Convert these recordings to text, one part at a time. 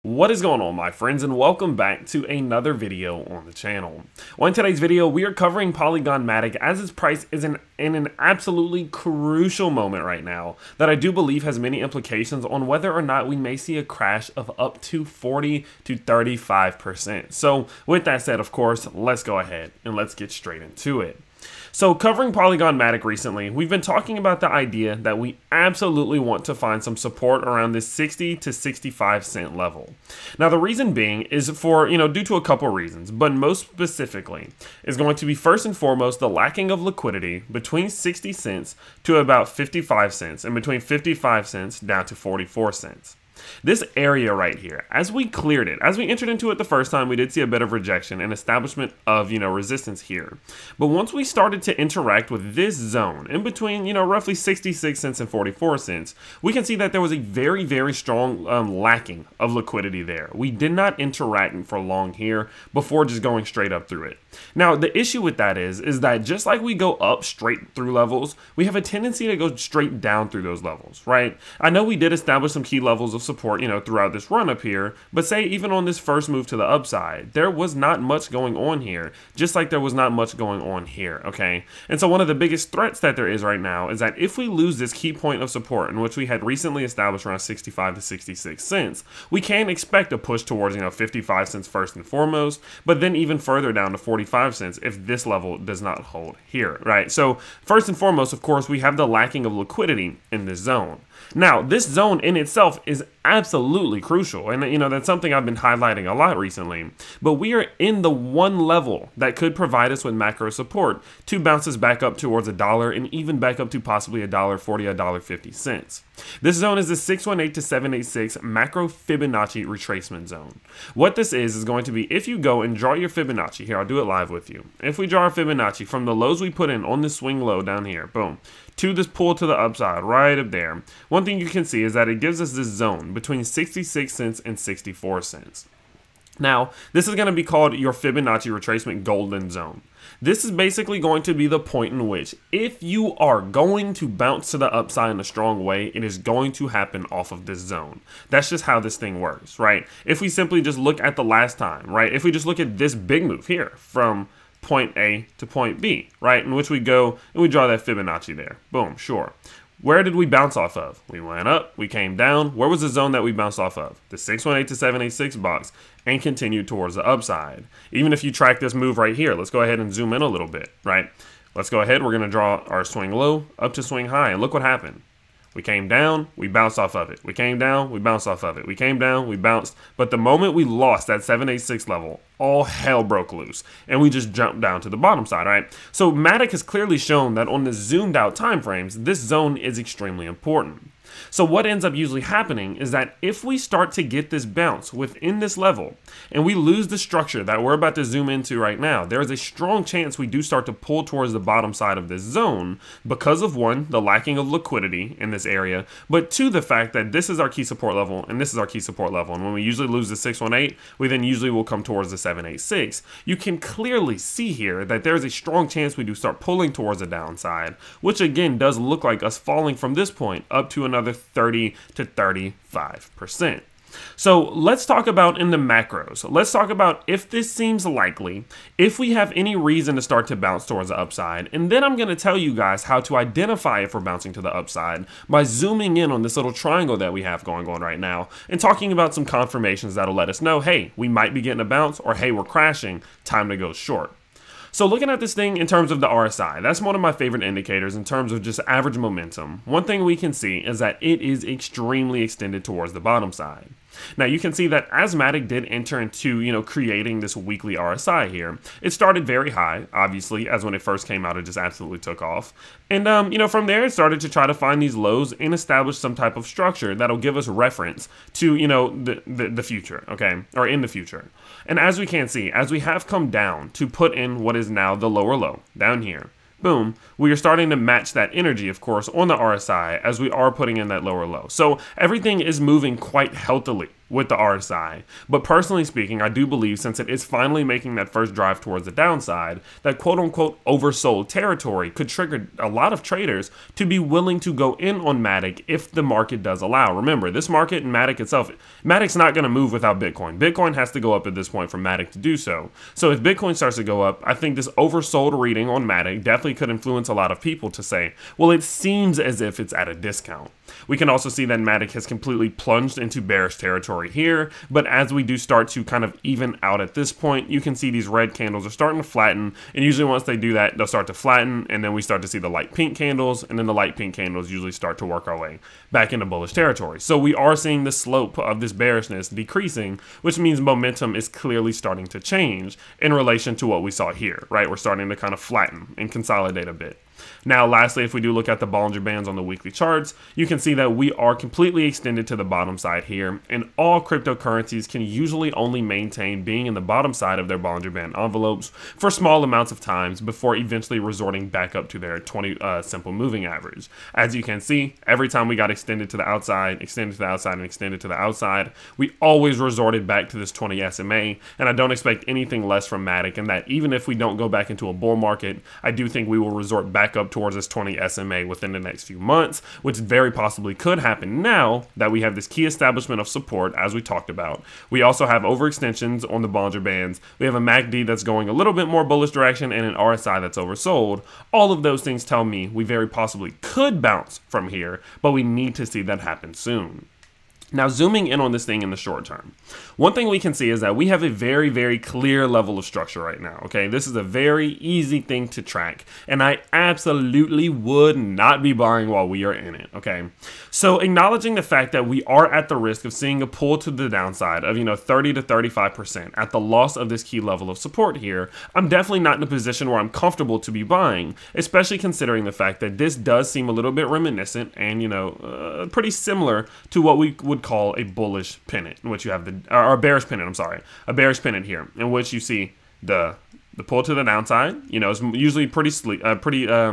What is going on, my friends, and welcome back to another video on the channel. Well, in today's video, we are covering Polygon Matic as its price is in an absolutely crucial moment right now that I do believe has many implications on whether or not we may see a crash of up to 40 to 35%. So with that said, of course, let's go ahead and let's get straight into it. So covering Polygon Matic recently, we've been talking about the idea that we absolutely want to find some support around this 60 to 65 cent level. Now the reason being is due to a couple reasons, but most specifically is going to be first and foremost the lacking of liquidity between 60 cents to about 55 cents and between 55 cents down to 44 cents. This area right here, as we cleared it, as we entered into it the first time, we did see a bit of rejection and establishment of, resistance here. But once we started to interact with this zone in between, roughly 66 cents and 44 cents, we can see that there was a very, very strong lacking of liquidity there. We did not interact for long here before just going straight up through it. Now, the issue with that is that just like we go up straight through levels, we have a tendency to go straight down through those levels, right? I know we did establish some key levels of support, throughout this run up here, but say even on this first move to the upside, there was not much going on here, just like there was not much going on here, okay? And so one of the biggest threats that there is right now is that if we lose this key point of support in which we had recently established around 65 to 66 cents, we can expect a push towards, 55 cents first and foremost, but then even further down to 45 cents if this level does not hold here, right? So first and foremost, of course, we have the lacking of liquidity in this zone. Now, this zone in itself is absolutely crucial, and that's something I've been highlighting a lot recently, but we are in the one level that could provide us with macro support to bounce us back up towards $1 and even back up to possibly $1.40, $1.50. This zone is the 618 to 786 macro Fibonacci retracement zone. What this is going to be, if you go and draw your Fibonacci, here I'll do it live with you. If we draw our Fibonacci from the lows we put in on this swing low down here, boom, to this pull to the upside right up there, one thing you can see is that it gives us this zone between 66 cents and 64 cents. Now, this is going to be called your Fibonacci retracement golden zone. This is basically going to be the point in which if you are going to bounce to the upside in a strong way, it is going to happen off of this zone. That's just how this thing works, right? If we simply just look at the last time, right? If we just look at this big move here from point A to point B, right? In which we go and we draw that Fibonacci there. Boom, sure. Where did we bounce off of? We went up, we came down. Where was the zone that we bounced off of? The 618 to 786 box, and continued towards the upside. Even if you track this move right here, let's go ahead and zoom in a little bit, right? Let's go ahead, we're gonna draw our swing low up to swing high, and look what happened. We came down, we bounced off of it. We came down, we bounced off of it. We came down, we bounced. But the moment we lost that 786 level, all hell broke loose. And we just jumped down to the bottom side, right? So Matic has clearly shown that on the zoomed out time frames, this zone is extremely important. So what ends up usually happening is that if we start to get this bounce within this level and we lose the structure that we're about to zoom into right now, there is a strong chance we do start to pull towards the bottom side of this zone because of, one, the lacking of liquidity in this area, but two, the fact that this is our key support level and this is our key support level. And when we usually lose the 618, we then usually will come towards the 786. You can clearly see here that there's a strong chance we do start pulling towards the downside, which again does look like us falling from this point up to another 30 to 35%. So let's talk about in the macros. Let's talk about if this seems likely, if we have any reason to start to bounce towards the upside, and then I'm going to tell you guys how to identify if we're bouncing to the upside by zooming in on this little triangle that we have going on right now and talking about some confirmations that'll let us know, hey, we might be getting a bounce, or hey, we're crashing, time to go short. So looking at this thing in terms of the RSI, that's one of my favorite indicators in terms of just average momentum. One thing we can see is that it is extremely extended towards the bottom side. Now you can see that as Matic did enter into, creating this weekly RSI here, it started very high, obviously, as when it first came out, it just absolutely took off. And, from there, it started to try to find these lows and establish some type of structure that'll give us reference to, the future, okay, or in the future. And as we can see, as we have come down to put in what is now the lower low down here, boom, we are starting to match that energy, of course, on the RSI as we are putting in that lower low. So everything is moving quite healthily with the RSI. But personally speaking, I do believe since it is finally making that first drive towards the downside, that quote-unquote oversold territory could trigger a lot of traders to be willing to go in on Matic if the market does allow. Remember, this market and Matic itself, Matic's not going to move without Bitcoin. Bitcoin has to go up at this point for Matic to do so. So if Bitcoin starts to go up, I think this oversold reading on Matic definitely could influence a lot of people to say, well, it seems as if it's at a discount. We can also see that Matic has completely plunged into bearish territory here, but as we do start to kind of even out at this point, you can see these red candles are starting to flatten, and usually once they do that, they'll start to flatten, and then we start to see the light pink candles, and then the light pink candles usually start to work our way back into bullish territory. So we are seeing the slope of this bearishness decreasing, which means momentum is clearly starting to change in relation to what we saw here, right? We're starting to kind of flatten and consolidate a bit. Now, lastly, if we do look at the Bollinger Bands on the weekly charts, you can see that we are completely extended to the bottom side here, and all cryptocurrencies can usually only maintain being in the bottom side of their Bollinger Band envelopes for small amounts of times before eventually resorting back up to their 20 simple moving average. As you can see, every time we got extended to the outside, extended to the outside, and extended to the outside, we always resorted back to this 20 SMA, and I don't expect anything less from Matic, and that even if we don't go back into a bull market, I do think we will resort back up towards this 20 SMA within the next few months, which very possibly could happen now that we have this key establishment of support, as we talked about. We also have overextensions on the Bollinger Bands. We have a MACD that's going a little bit more bullish direction and an RSI that's oversold. All of those things tell me we very possibly could bounce from here, but we need to see that happen soon. Now, zooming in on this thing in the short term, one thing we can see is that we have a very, very clear level of structure right now, okay? This is a very easy thing to track, and I absolutely would not be buying while we are in it, okay? So acknowledging the fact that we are at the risk of seeing a pull to the downside of, 30 to 35% at the loss of this key level of support here, I'm definitely not in a position where I'm comfortable to be buying, especially considering the fact that this does seem a little bit reminiscent and, pretty similar to what we would call a bullish pennant, in which you have or a bearish pennant, a bearish pennant here, in which you see the pull to the downside, it's usually pretty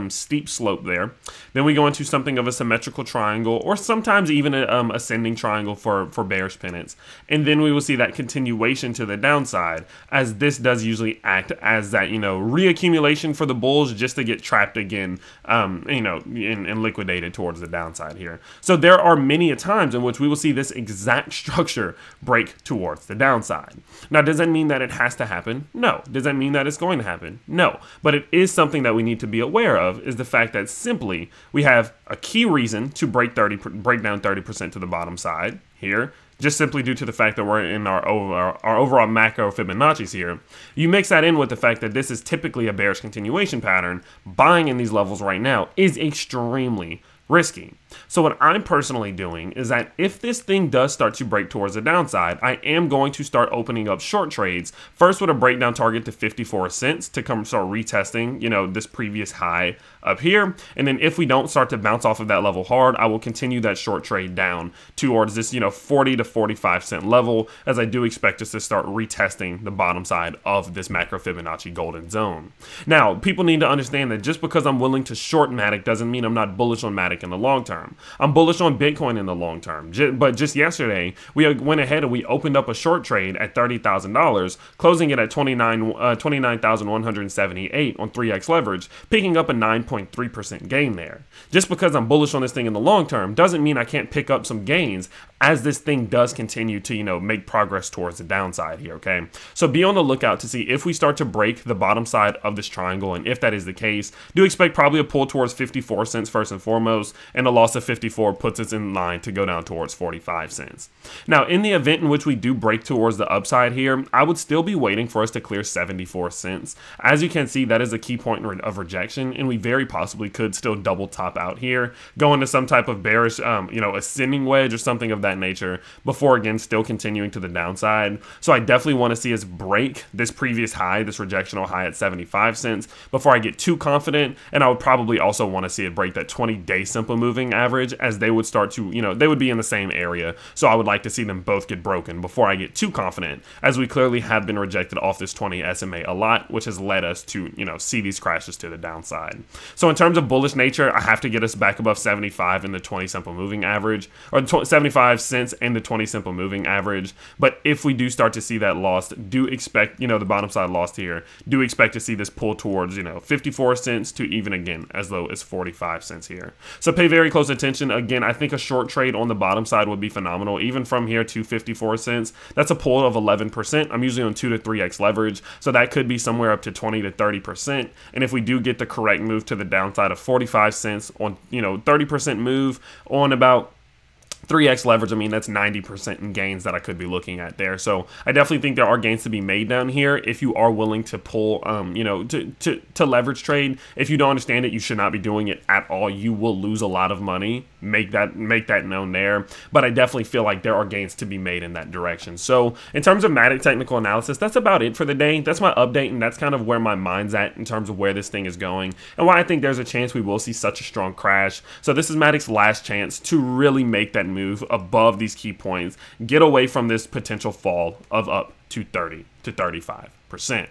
steep slope there. Then we go into something of a symmetrical triangle, or sometimes even an ascending triangle for bearish pennants. And then we will see that continuation to the downside, as this does usually act as that, reaccumulation for the bulls just to get trapped again, and liquidated towards the downside here. So there are many a times in which we will see this exact structure break towards the downside. Now, does that mean that it has to happen? No. Does that mean that it's going to happen? No. But it is something that we need to be aware of, is the fact that simply we have a key reason to break down 30% to the bottom side here, just simply due to the fact that we're in our overall macro Fibonacci's here. You mix that in with the fact that this is typically a bearish continuation pattern. Buying in these levels right now is extremely risky. So what I'm personally doing is that if this thing does start to break towards the downside, I am going to start opening up short trades, first with a breakdown target to 54 cents to come start retesting, this previous high up here. And then if we don't start to bounce off of that level hard, I will continue that short trade down towards this, 40 to 45 cent level, as I do expect us to start retesting the bottom side of this macro Fibonacci golden zone. Now, people need to understand that just because I'm willing to short Matic doesn't mean I'm not bullish on Matic in the long term. I'm bullish on Bitcoin in the long term, but just yesterday we went ahead and we opened up a short trade at $30,000, closing it at 29,178 on 3x leverage, picking up a 9.3% gain there. Just because I'm bullish on this thing in the long term doesn't mean I can't pick up some gains as this thing does continue to make progress towards the downside here, okay? So be on the lookout to see if we start to break the bottom side of this triangle, and if that is the case, do expect probably a pull towards 54 cents first and foremost, and a loss of 54 puts us in line to go down towards 45 cents. Now, in the event in which we do break towards the upside here, I would still be waiting for us to clear 74 cents. As you can see, that is a key point of rejection, and we very possibly could still double top out here, go into some type of bearish, ascending wedge or something of that nature, before again still continuing to the downside. So I definitely want to see us break this previous high, this rejectional high at 75 cents, before I get too confident, and I would probably also want to see it break that 20-day simple moving average, as they would start to, they would be in the same area. So I would like to see them both get broken before I get too confident, as we clearly have been rejected off this 20 SMA a lot, which has led us to, see these crashes to the downside. So in terms of bullish nature, I have to get us back above 75 in the 20 simple moving average, or 75 cents in the 20 simple moving average. But if we do start to see that lost, do expect, the bottom side lost here, do expect to see this pull towards, 54 cents to even again as low as 45 cents here. So pay very close attention. Again, I think a short trade on the bottom side would be phenomenal. Even from here to 54 cents, that's a pull of 11%. I'm usually on 2 to 3x leverage, so that could be somewhere up to 20 to 30%. And if we do get the correct move to the downside of 45 cents on, 30% move on about 3x leverage, I mean, that's 90% in gains that I could be looking at there. So I definitely think there are gains to be made down here if you are willing to pull, to leverage trade. If you don't understand it, you should not be doing it at all. You will lose a lot of money. Make that known there. But I definitely feel like there are gains to be made in that direction. So in terms of Matic technical analysis, that's about it for the day. That's my update, and that's kind of where my mind's at in terms of where this thing is going and why I think there's a chance we will see such a strong crash. So this is Matic's last chance to really make that move above these key points, get away from this potential fall of up to 30 to 35%.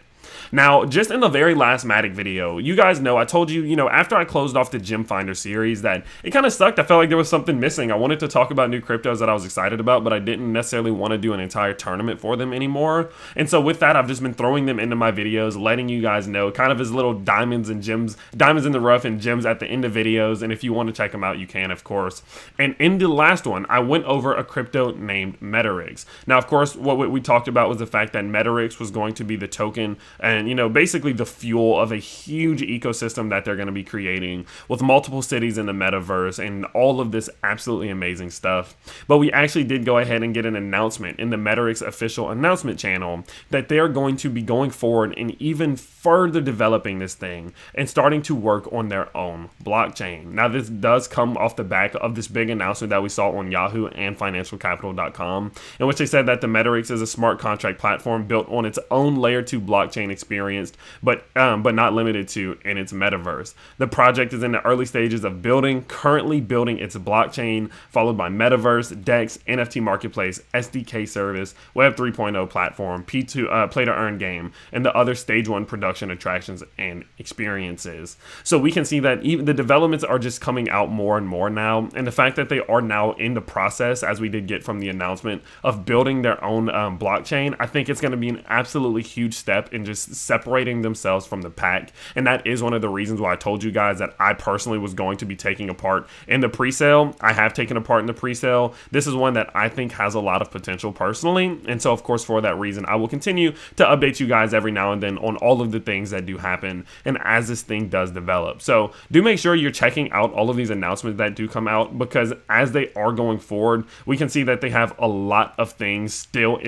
Now, just in the very last Matic video, you guys know I told you, after I closed off the Gem Finder series, that it kind of sucked. I felt like there was something missing. I wanted to talk about new cryptos that I was excited about, but I didn't necessarily want to do an entire tournament for them anymore. And so with that, I've just been throwing them into my videos, letting you guys know, kind of as little diamonds and gems, diamonds in the rough and gems at the end of videos. And if you want to check them out, you can, of course. And in the last one, I went over a crypto named Metarix. Now, of course, what we talked about was the fact that Metarix was going to be the token and, basically the fuel of a huge ecosystem that they're going to be creating with multiple cities in the metaverse and all of this absolutely amazing stuff. But we actually did go ahead and get an announcement in the Metarix official announcement channel that they're going to be going forward and even further developing this thing and starting to work on their own blockchain. Now, this does come off the back of this big announcement that we saw on Yahoo and financialcapital.com, in which they said that the Metarix is a smart contract platform built on its own layer 2 blockchain experienced, but not limited to, in its metaverse. The project is in the early stages of currently building its blockchain, followed by metaverse, DEX, NFT marketplace, SDK service, Web 3.0 platform, P2 play to earn game, and the other stage 1 production attractions and experiences. So we can see that even the developments are just coming out more and more now, and the fact that they are now in the process, as we did get from the announcement, of building their own blockchain, I think it's going to be an absolutely huge step in just separating themselves from the pack. And that is one of the reasons why I told you guys that I personally was going to be taking a part in the pre-sale. I have taken a part in the pre-sale. This is one that I think has a lot of potential personally. And so, of course, for that reason, I will continue to update you guys every now and then on all of the things that do happen and as this thing does develop. So do make sure you're checking out all of these announcements that do come out, because as they are going forward, we can see that they have a lot of things still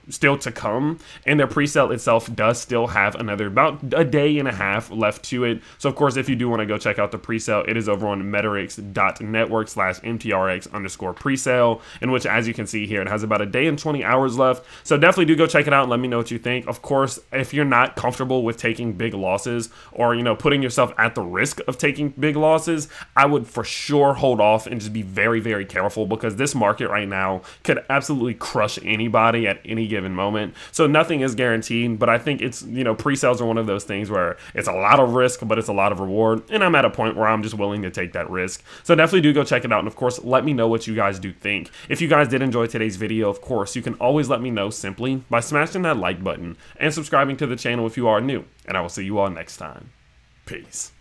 still to come. And their pre-sale itself does still have another about a day and a half left to it. So of course, if you do want to go check out the pre-sale, it is over on metarix.network/mtrx_presale, in which, as you can see here, it has about a day and 20 hours left. So definitely do go check it out and let me know what you think. Of course, if you're not comfortable with taking big losses or, putting yourself at the risk of taking big losses, I would for sure hold off and just be very, very careful, because this market right now could absolutely crush anybody at any given moment. So nothing is guaranteed, but I think it's, pre-sales are one of those things where it's a lot of risk, but it's a lot of reward. And I'm at a point where I'm just willing to take that risk. So definitely do go check it out. And of course, let me know what you guys do think. If you guys did enjoy today's video, of course, you can always let me know simply by smashing that like button and subscribing to the channel if you are new. And I will see you all next time. Peace.